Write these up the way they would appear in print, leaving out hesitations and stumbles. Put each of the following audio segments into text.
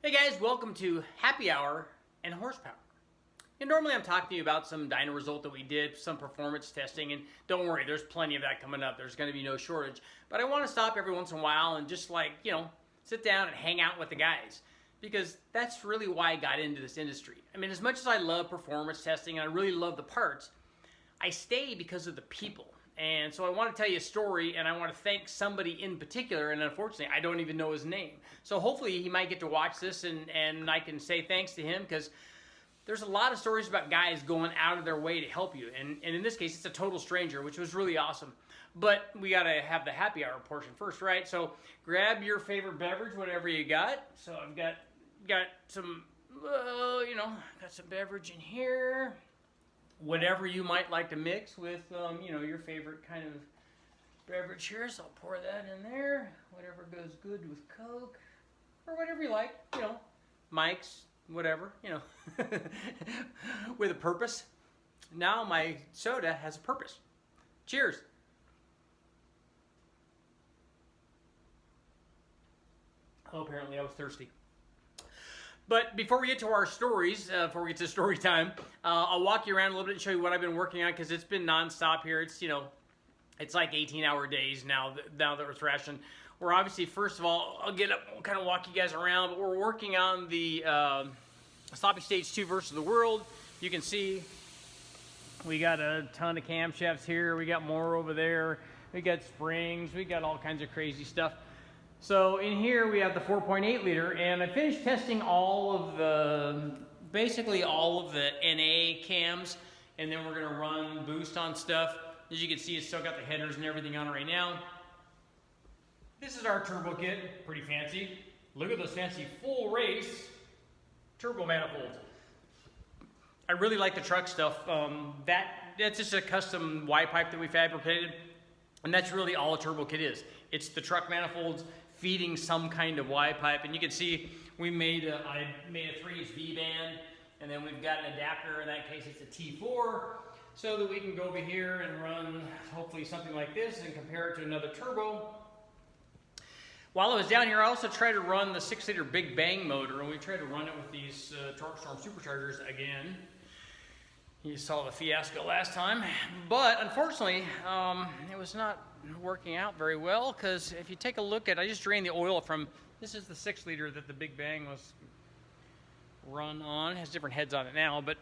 Hey guys, welcome to Happy Hour and Horsepower. And normally I'm talking to you about some dyno result that we did, some performance testing, and don't worry, there's plenty of that coming up. There's going to be no shortage. But I want to stop every once in a while and just sit down and hang out with the guys. Because that's really why I got into this industry. I mean, as much as I love performance testing and I really love the parts, I stay because of the people. And so I want to tell you a story, and I want to thank somebody in particular, and unfortunately, I don't even know his name. So hopefully he might get to watch this, and I can say thanks to him, because there's a lot of stories about guys going out of their way to help you. And in this case, it's a total stranger, which was really awesome. But we got to have the happy hour portion first, right? So grab your favorite beverage, whatever you got. So I've got some, got some beverage in here. Whatever you might like to mix with, your favorite kind of beverage here. So I'll pour that in there. Whatever goes good with Coke, or whatever you like, Mike's, whatever, with a purpose. Now my soda has a purpose. Cheers. Oh, apparently I was thirsty. But before we get to our stories, before we get to story time, I'll walk you around a little bit and show you what I've been working on, because it's been nonstop here. It's, it's like 18-hour days now that we're thrashing. We're obviously, first of all, I'll get up and kind of walk you guys around, but we're working on the Sloppy Stage 2 versus the World. You can see we got a ton of camshafts here. We got more over there. We got springs. We got all kinds of crazy stuff. So in here we have the 4.8 liter, and I finished testing basically all of the NA cams, and then we're gonna run boost on stuff. As you can see, it's still got the headers and everything on it right now. This is our turbo kit, pretty fancy. Look at those fancy full race turbo manifolds. I really like the truck stuff. That's just a custom Y pipe that we fabricated, and that's really all a turbo kit is. It's the truck manifolds feeding some kind of Y pipe, and you can see I made a 3-inch V band, and then we've got an adapter. In that case, it's a T4, so that we can go over here and run hopefully something like this and compare it to another turbo. While I was down here, I also tried to run the 6-liter Big Bang motor, and we tried to run it with these TorqueStorm superchargers again. You saw the fiasco last time, but unfortunately, it was not working out very well, because if you take a look at, I just drained the oil from, this is the 6-liter that the Big Bang was run on. It has different heads on it now, but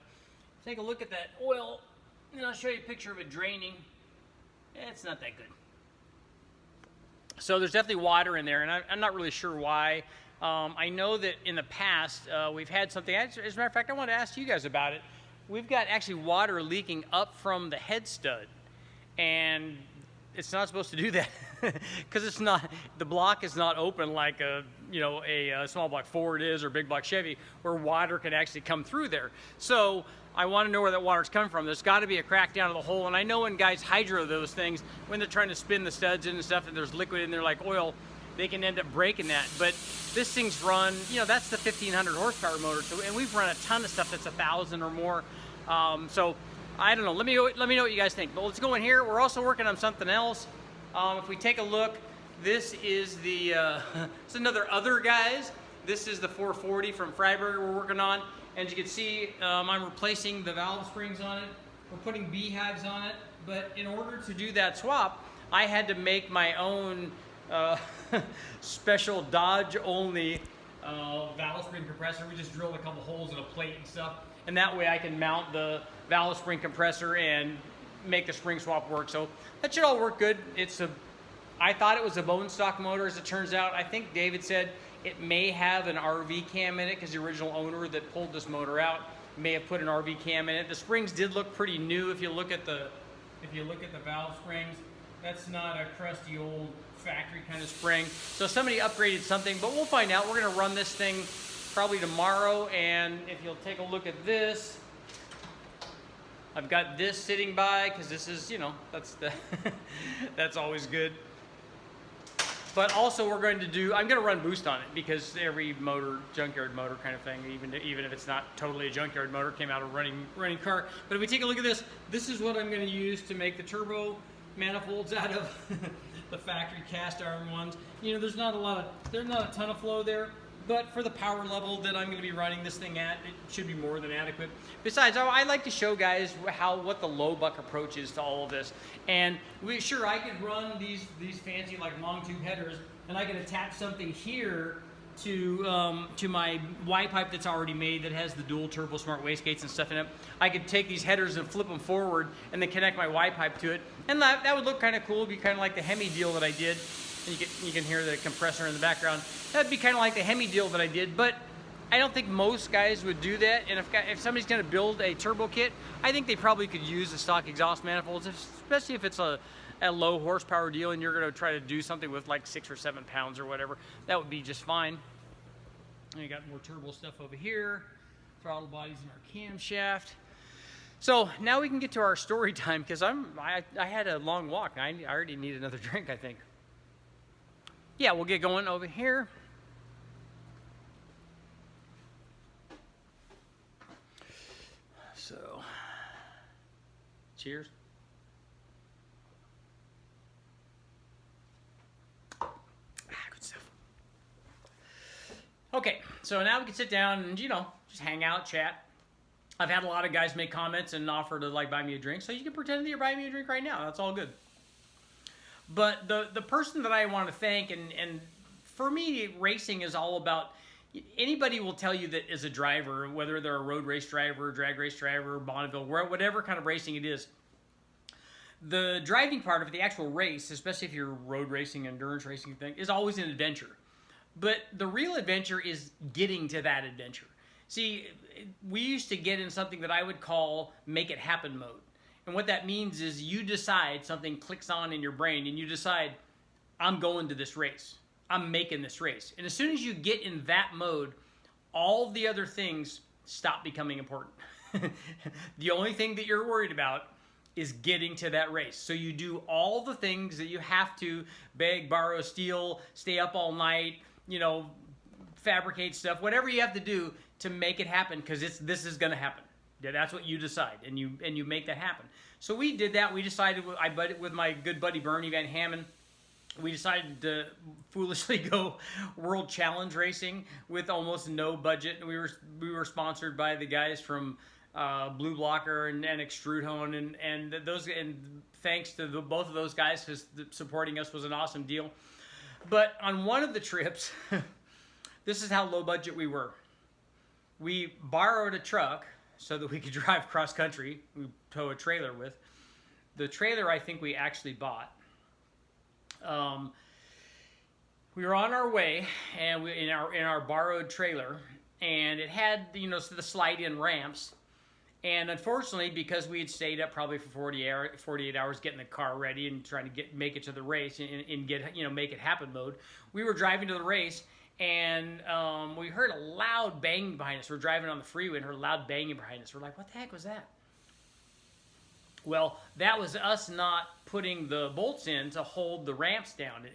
take a look at that oil, and I'll show you a picture of it draining. It's not that good. So there's definitely water in there, and I'm not really sure why. I know that in the past, we've had something, as a matter of fact, I want to ask you guys about it. We've got actually water leaking up from the head stud, and it's not supposed to do that, because the block is not open like a small block Ford is, or big block Chevy, where water can actually come through there. So I want to know where that water's coming from. There's got to be a crack down to the hole, and I know when guys hydro those things, when they're trying to spin the studs in and stuff, and there's liquid in there like oil, they can end up breaking that. But this thing's run, that's the 1500 horsepower motor, and we've run a ton of stuff that's 1,000 or more. So I don't know. Let me know what you guys think. But let's go in here. We're also working on something else. If we take a look, this is it's another other guys. This is the 440 from Freiburger we're working on. And as you can see, I'm replacing the valve springs on it. We're putting beehives on it. But in order to do that swap, I had to make my own special Dodge only valve spring compressor. We just drilled a couple holes in a plate and stuff, and that way I can mount the valve spring compressor and make the spring swap work. So that should all work good. I thought it was a bone stock motor. As it turns out, I think David said it may have an RV cam in it, because the original owner that pulled this motor out may have put an RV cam in it. The springs did look pretty new. If you look at the valve springs, that's not a crusty old factory kind of spring. So somebody upgraded something, but we'll find out. We're going to run this thing probably tomorrow, and if you'll take a look at this, I've got this sitting by, because this is, that's always good. But also I'm going to run boost on it, because every motor, junkyard motor kind of thing, even if it's not totally a junkyard motor, came out of a running car. But if we take a look at this is what I'm going to use to make the turbo manifolds out of the factory cast iron ones. There's not a ton of flow there, But for the power level that I'm going to be running this thing at, it should be more than adequate. Besides, I like to show guys what the low buck approach is to all of this. And I could run these fancy like long tube headers, and I could attach something here to my Y pipe that's already made that has the dual turbo smart wastegates and stuff in it. I could take these headers and flip them forward and then connect my Y pipe to it, and that would look kind of cool. It'd be kind of like the Hemi deal that I did. And you can hear the compressor in the background. That'd be kind of like the Hemi deal that I did, but I don't think most guys would do that. And if somebody's going to build a turbo kit, I think they probably could use the stock exhaust manifolds, especially if it's a low horsepower deal and you're going to try to do something with like 6 or 7 pounds or whatever. That would be just fine. And you got more turbo stuff over here, throttle bodies in our camshaft. So now we can get to our story time, because I had a long walk. I already need another drink, I think. Yeah, we'll get going over here. So, cheers. Good stuff. Okay, so now we can sit down and, just hang out, chat. I've had a lot of guys make comments and offer to buy me a drink, so you can pretend that you're buying me a drink right now. That's all good. But the person that I want to thank, and for me, racing is all about, anybody will tell you that as a driver, whether they're a road race driver, drag race driver, Bonneville, whatever kind of racing it is, the driving part of it, the actual race, especially if you're road racing, endurance racing thing, is always an adventure. But the real adventure is getting to that adventure. See, we used to get in something that I would call make it happen mode. And what that means is you decide, something clicks on in your brain, and you decide, I'm going to this race. I'm making this race. And as soon as you get in that mode, all the other things stop becoming important. The only thing that you're worried about is getting to that race. So you do all the things that you have to: beg, borrow, steal, stay up all night, fabricate stuff, whatever you have to do to make it happen, because this is going to happen. Yeah, that's what you decide, and you make that happen. So we did that. We decided, with my good buddy Bernie Van Hammond, we decided to foolishly go World Challenge racing with almost no budget. We were sponsored by the guys from Blue Blocker and Extrude Hone, and thanks to both of those guys, because supporting us was an awesome deal. But on one of the trips, this is how low budget we were. We borrowed a truck so that we could drive cross country. We tow a trailer with. The trailer I think we actually bought. We were on our way, and in our borrowed trailer, and it had the slide-in ramps. And unfortunately, because we had stayed up probably for 48 hours getting the car ready and trying to make it to the race and get make it happen mode, we were driving to the race. And we heard a loud banging behind us. We're driving on the freeway and heard loud banging behind us. We're like, what the heck was that? Well, that was us not putting the bolts in to hold the ramps down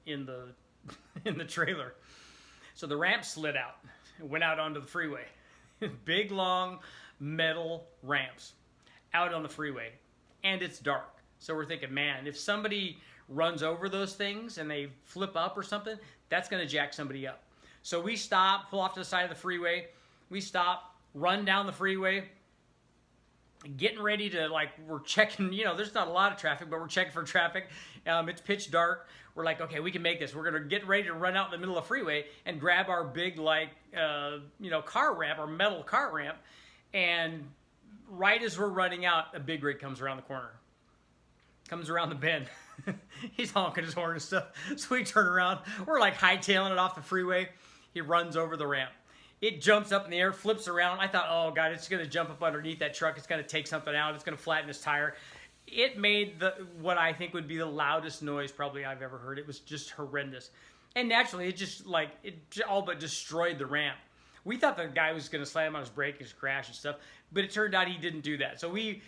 in the trailer. So the ramp slid out and went out onto the freeway. Big, long metal ramps out on the freeway. And it's dark. So we're thinking, man, if somebody runs over those things and they flip up or something, that's going to jack somebody up. So we stop, pull off to the side of the freeway. We stop, run down the freeway, getting ready to, we're checking, there's not a lot of traffic, but we're checking for traffic. It's pitch dark. We're like, okay, we can make this. We're going to get ready to run out in the middle of the freeway and grab our big, car ramp, our metal car ramp. And right as we're running out, a big rig comes around the corner. Comes around the bend. He's honking his horn and stuff. So we turn around. We're hightailing it off the freeway. He runs over the ramp. It jumps up in the air, flips around. I thought, oh God, it's going to jump up underneath that truck. It's going to take something out. It's going to flatten his tire. It made what I think would be the loudest noise probably I've ever heard. It was just horrendous. And naturally, it just it all but destroyed the ramp. We thought the guy was going to slam on his brake and crash and stuff, but it turned out he didn't do that. So we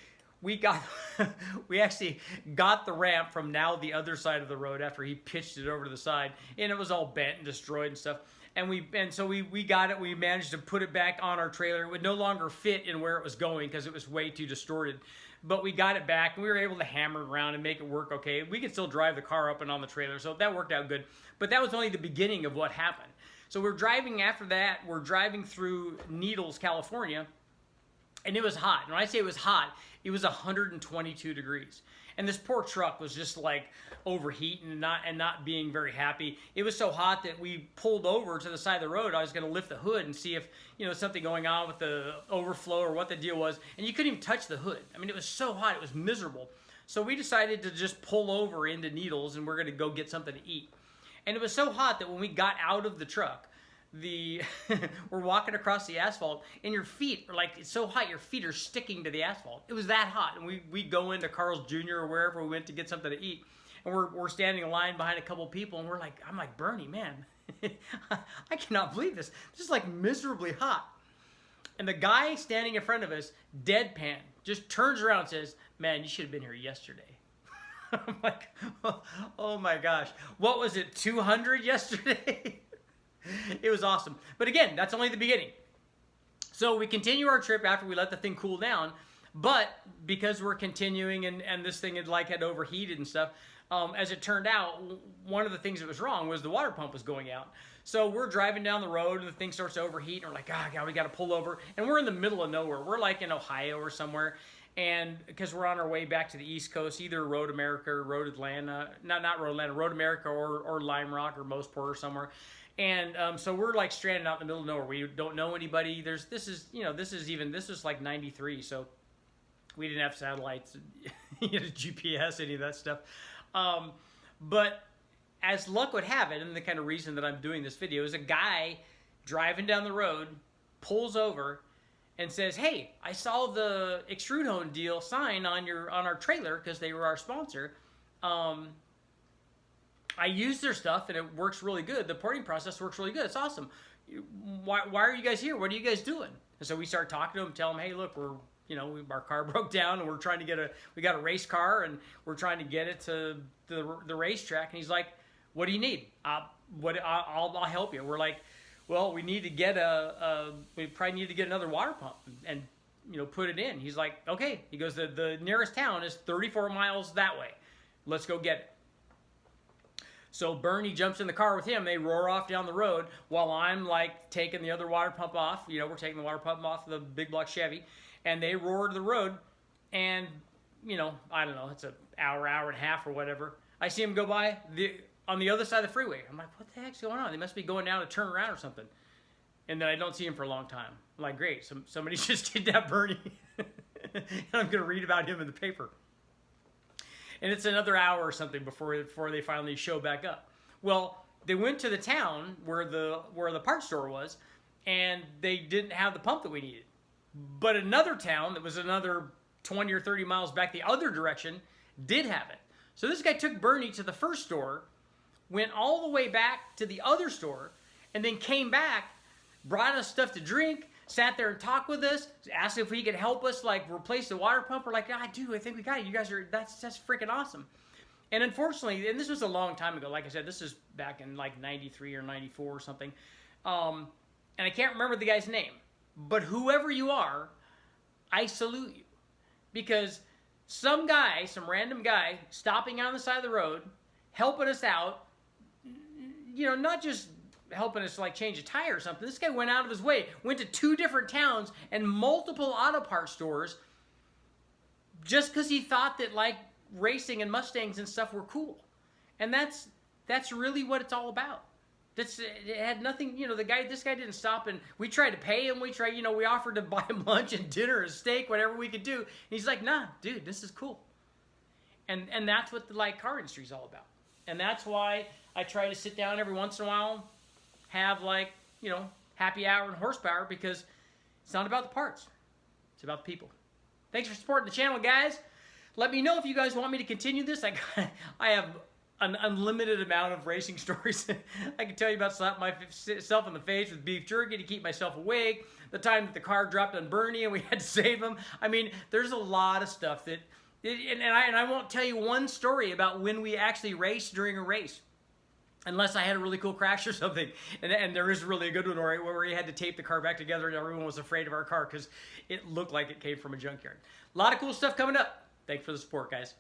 actually got the ramp from now the other side of the road after he pitched it over to the side, and it was all bent and destroyed and stuff. And so we got it. We managed to put it back on our trailer. It would no longer fit in where it was going because it was way too distorted. But we got it back, and we were able to hammer it around and make it work okay. We could still drive the car up and on the trailer, so that worked out good. But that was only the beginning of what happened. So we're driving after that. We're driving through Needles, California, and it was hot. And when I say it was hot, it was 122 degrees. And this poor truck was just like overheating and not being very happy. It was so hot that we pulled over to the side of the road. I was going to lift the hood and see if, something going on with the overflow or what the deal was. And you couldn't even touch the hood. I mean, it was so hot. It was miserable. So we decided to just pull over into Needles and we're going to go get something to eat. And it was so hot that when we got out of the truck, we're walking across the asphalt and your feet are like, it's so hot your feet are sticking to the asphalt. It was that hot. And we go into Carl's Jr. or wherever we went to get something to eat, and we're standing in line behind a couple people, and I'm like, Bernie, man, I cannot believe this. This is like miserably hot. And the guy standing in front of us, deadpan, just turns around and says, man, you should have been here yesterday. I'm like, oh my gosh, what was it, 200 yesterday? It was awesome. But again, that's only the beginning. So we continue our trip after we let the thing cool down. But because we're continuing and this thing had overheated and stuff, as it turned out, one of the things that was wrong was the water pump was going out. So we're driving down the road and the thing starts to overheat. And we're like, God, we got to pull over. And we're in the middle of nowhere. We're like in Ohio or somewhere. And because we're on our way back to the East Coast, either Road America or Road Atlanta, not Road Atlanta, Road America or Lime Rock or Moseport or somewhere. And so we're like stranded out in the middle of nowhere. We don't know anybody. This was like 93, so we didn't have satellites, GPS, any of that stuff. But as luck would have it, and the kind of reason that I'm doing this video is a guy driving down the road pulls over and says, hey, I saw the Extrude Hone deal sign on our trailer because they were our sponsor. I use their stuff and it works really good. The porting process works really good. It's awesome. Why are you guys here? What are you guys doing? And so we start talking to him, tell him, hey, look, our car broke down and we're trying to we got a race car and we're trying to get it to the racetrack. And he's like, what do you need? I'll help you. We're like, well, we need to get we probably need to get another water pump and put it in. He's like, okay. He goes, the nearest town is 34 miles that way. Let's go get it. So Bernie jumps in the car with him. They roar off down the road while I'm like taking the other water pump off. We're taking the water pump off the big block Chevy, and they roar to the road. And I don't know, it's an hour and a half or whatever. I see them go by on the other side of the freeway. I'm like, what the heck's going on? They must be going down to turn around or something. And then I don't see him for a long time. I'm like, great, somebody just kidnapped Bernie, and I'm going to read about him in the paper. And it's another hour or something before they finally show back up. Well, they went to the town where the parts store was, and they didn't have the pump that we needed. But another town that was another 20 or 30 miles back the other direction did have it. So this guy took Bernie to the first store, went all the way back to the other store, and then came back, brought us stuff to drink, sat there and talked with us, asked if he could help us replace the water pump. We're like, dude, I think we got it. You guys that's freaking awesome. And unfortunately, and this was a long time ago, like I said, this is back in 93 or 94 or something. And I can't remember the guy's name, but whoever you are, I salute you. Because some random guy stopping on the side of the road, helping us out, not just helping us change a tire or something. This guy went out of his way, went to 2 different towns and multiple auto parts stores just because he thought that racing and Mustangs and stuff were cool. And that's really what it's all about. It had nothing, this guy didn't stop, and we tried to pay him. We offered to buy him lunch and dinner and steak, whatever we could do. And he's like, nah, dude, this is cool. And that's what the car industry is all about. And that's why I try to sit down every once in a while, have happy hour and horsepower, because it's not about the parts. It's about the people. Thanks for supporting the channel, guys. Let me know if you guys want me to continue this. I have an unlimited amount of racing stories. I can tell you about slapping myself in the face with beef jerky to keep myself awake, the time that the car dropped on Bernie and we had to save him. I mean, there's a lot of stuff that, and I won't tell you one story about when we actually raced during a race, unless I had a really cool crash or something. And there is really a good one where we had to tape the car back together and everyone was afraid of our car because it looked like it came from a junkyard. A lot of cool stuff coming up. Thanks for the support, guys.